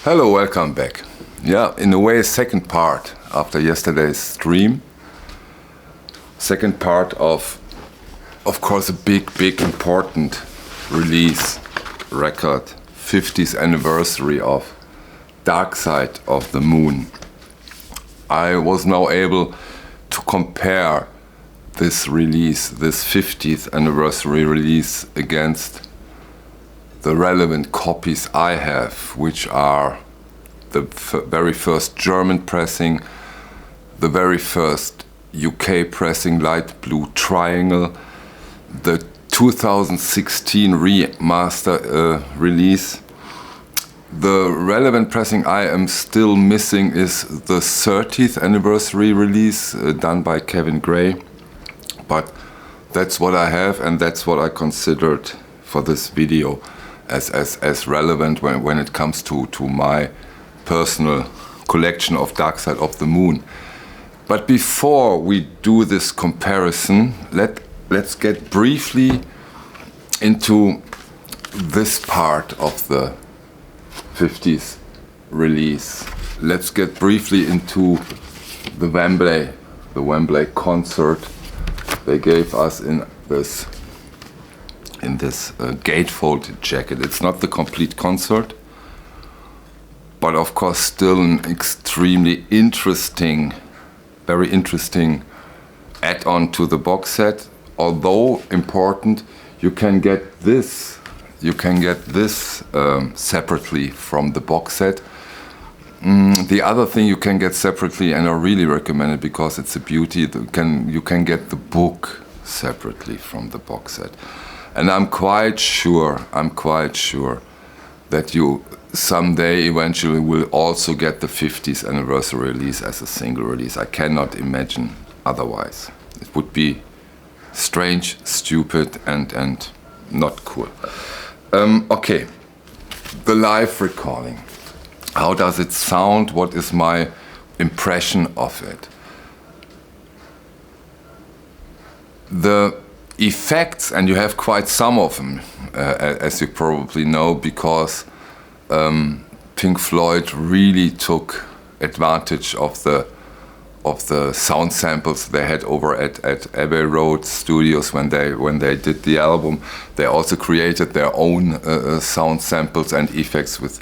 Hello, welcome back. Yeah, in a way, second part after yesterday's stream. Second part of course, a big, important release record, 50th anniversary of Dark Side of the Moon. I was now able to compare this release, this 50th anniversary release, against the relevant copies I have, which are the very first German pressing, the very first UK pressing, Light Blue Triangle, the 2016 remaster release. The relevant pressing I am still missing is the 30th anniversary release done by Kevin Gray, but that's what I have, and that's what I considered for this video as relevant when it comes to my personal collection of Dark Side of the Moon. But before we do this comparison, let's get briefly into this part of the 50th release. Let's get briefly into the Wembley concert they gave us in this gatefold jacket. It's not the complete concert, but of course still an extremely interesting, very interesting add-on to the box set. Although important, you can get this separately from the box set. The other thing you can get separately, and I really recommend it because it's a beauty, you can get the book separately from the box set. And I'm quite sure that you someday eventually will also get the 50th anniversary release as a single release. I cannot imagine otherwise. It would be strange, stupid, and not cool. Okay, the live recording. How does it sound? What is my impression of it? The effects, and you have quite some of them, as you probably know, because Pink Floyd really took advantage of the sound samples they had over at Abbey Road Studios when they did the album. They also created their own sound samples and effects with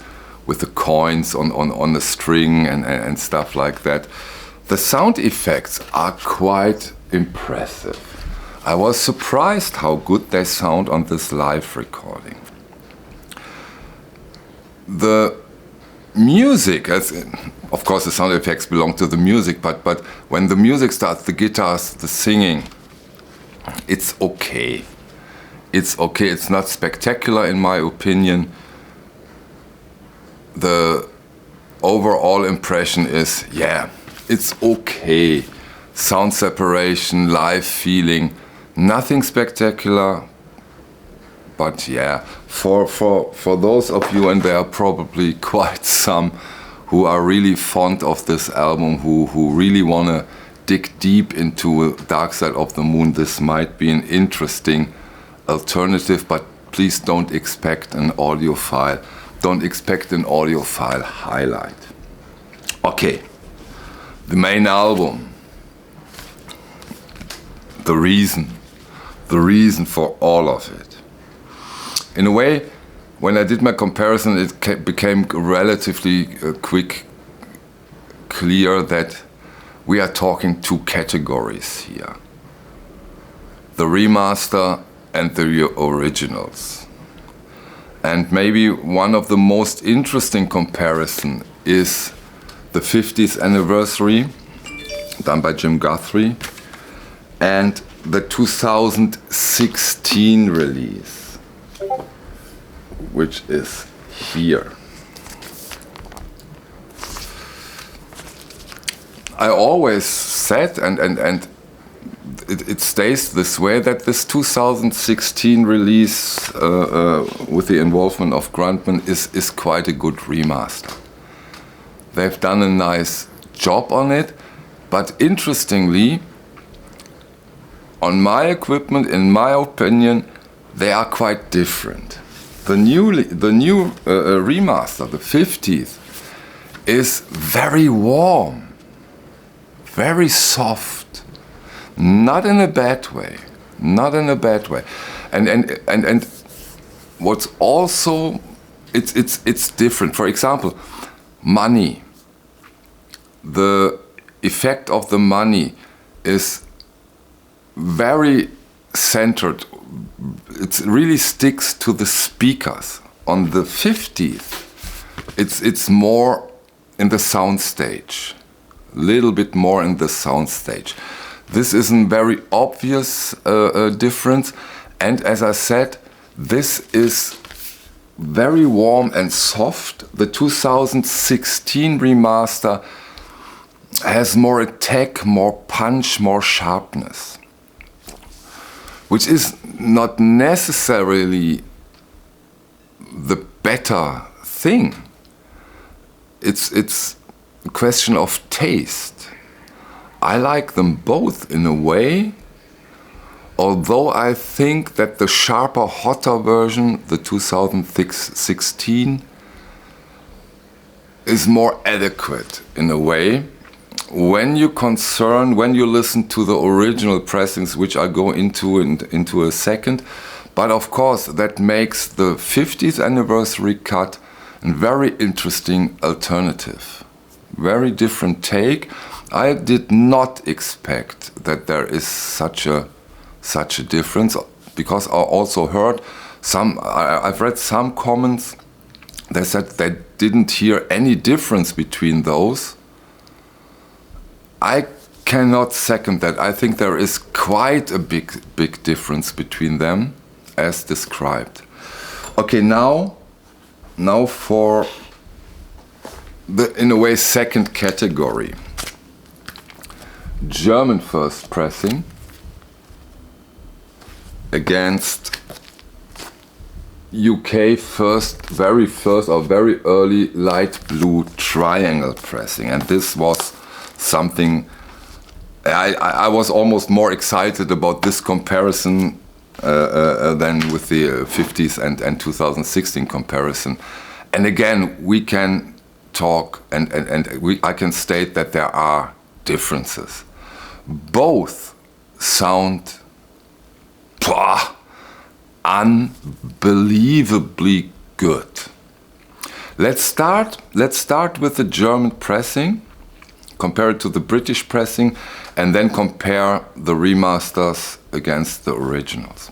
the coins on the string and stuff like that. The sound effects are quite impressive. I was surprised how good they sound on this live recording. The music, of course the sound effects belong to the music, but when the music starts, the guitars, the singing, it's okay. It's okay, it's not spectacular in my opinion. The overall impression is, yeah, it's okay. Sound separation, live feeling, nothing spectacular. But yeah, for those of you, and there are probably quite some, who are really fond of this album, who really want to dig deep into Dark Side of the Moon, this might be an interesting alternative, but please don't expect an audiophile. Don't expect an audiophile highlight. Okay, the main album. The reason for all of it. In a way, when I did my comparison, it became relatively clear that we are talking two categories here. The remaster and the originals. And maybe one of the most interesting comparison is the 50th anniversary, done by Jim Guthrie, and the 2016 release, which is here. I always said, and it stays this way, that this 2016 release with the involvement of Grundman is quite a good remaster. They've done a nice job on it, but interestingly, on my equipment, in my opinion, they are quite different. The new remaster, the 50th, is very warm, very soft, not in a bad way, not in a bad way. And what's also, it's different. For example, money. The effect of the money is very centered. It really sticks to the speakers. On the 50th, it's more in the sound stage, a little bit more in the sound stage. This is a very obvious difference, and as I said, this is very warm and soft. The 2016 remaster has more attack, more punch, more sharpness, which is not necessarily the better thing. It's a question of taste. I like them both in a way, although I think that the sharper, hotter version, the 2016, is more adequate in a way. When you listen to the original pressings, which I go into a second, but of course that makes the 50th anniversary cut a very interesting alternative. Very different take. I did not expect that there is such a difference, because I also heard I've read some comments. They said they didn't hear any difference between those. I cannot second that. I think there is quite a big difference between them, as described. Okay, now for the, in a way, second category. German first pressing against UK very early light blue triangle pressing. And this was something, I was almost more excited about this comparison than with the 50s and 2016 comparison. And again, we can talk and I can state that there are differences. Both sound unbelievably good. Let's start with the German pressing, compare it to the British pressing, and then compare the remasters against the originals.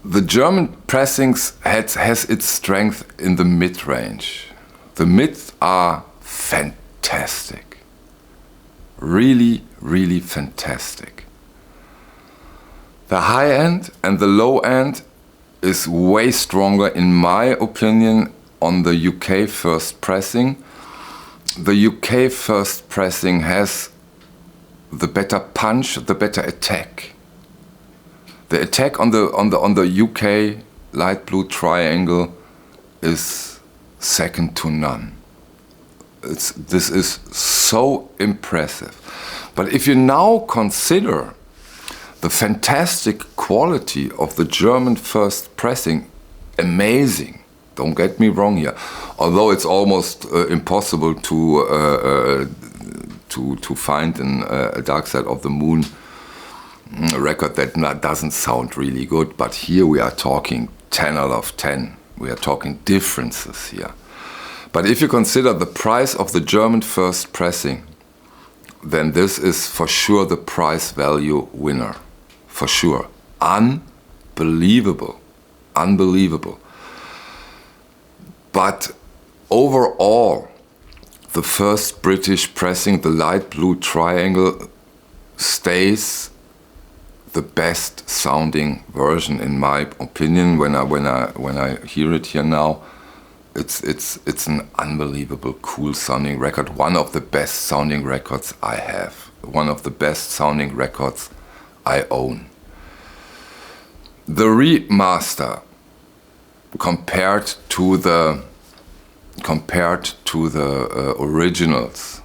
The German pressings has its strength in the mid-range. The mids are fantastic. Really, really fantastic. The high end and the low end is way stronger, in my opinion, on the UK first pressing. The UK first pressing has the better punch, the better attack. The attack on the UK light blue triangle is second to none. This is so impressive. But if you now consider the fantastic quality of the German first pressing, amazing. Don't get me wrong here. Although it's almost impossible to find a Dark Side of the Moon record that doesn't sound really good. But here we are talking 10 out of 10. We are talking differences here. But if you consider the price of the German first pressing, then this is for sure the price value winner. For sure. Unbelievable. Unbelievable. But overall, the first British pressing, the light blue triangle, stays the best sounding version in my opinion. When I hear it here now, it's an unbelievable cool sounding record. One of the best sounding records I have. One of the best sounding records I own. The remaster compared to the originals,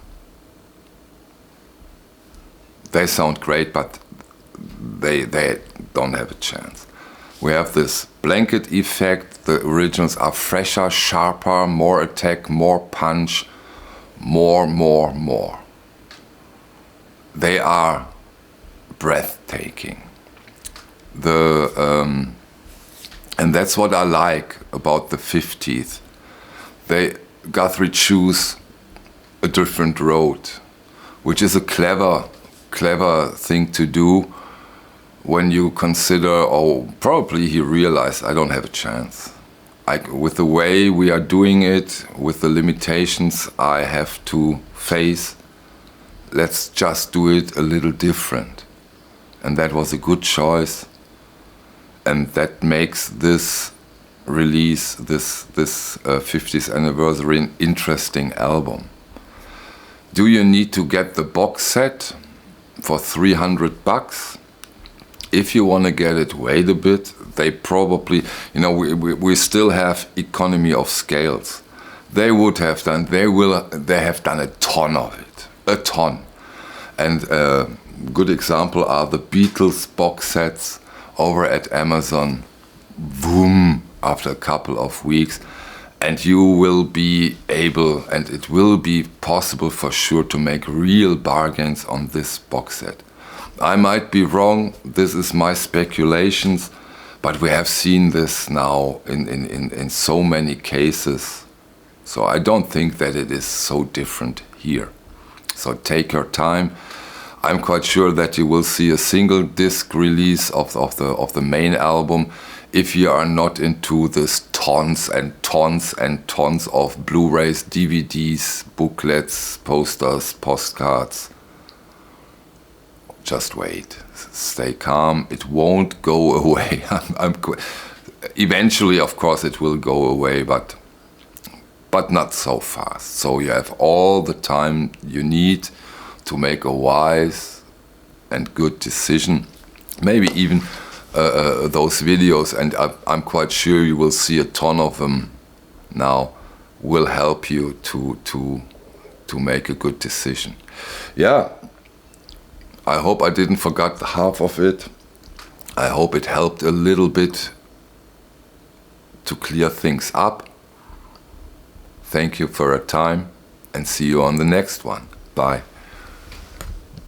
they sound great, but they don't have a chance. We have this blanket effect. The originals are fresher, sharper, more attack, more punch, more. They are breathtaking. And that's what I like about the 50th. Guthrie choose a different road, which is a clever thing to do when you consider, oh, probably he realized I don't have a chance. With the way we are doing it, with the limitations I have to face, let's just do it a little different. And that was a good choice. And that makes this release, this 50th anniversary, an interesting album. Do you need to get the box set for $300? If you want to get it, wait a bit. They probably, we still have economy of scales. They would have done, they have done a ton of it, a ton. And a good example are the Beatles box sets over at Amazon. Boom, after a couple of weeks. And you will be able, and it will be possible for sure, to make real bargains on this box set. I might be wrong, this is my speculations, but we have seen this now in so many cases. So I don't think that it is so different here. So take your time. I'm quite sure that you will see a single disc release of the main album if you are not into this tons and tons and tons of Blu-rays, DVDs, booklets, posters, postcards. Just wait, stay calm, it won't go away. Eventually, of course, it will go away, but not so fast. So you have all the time you need to make a wise and good decision. Maybe even those videos, and I'm quite sure you will see a ton of them now, will help you to make a good decision. Yeah. I hope I didn't forget half of it. I hope it helped a little bit to clear things up. Thank you for your time and see you on the next one. Bye.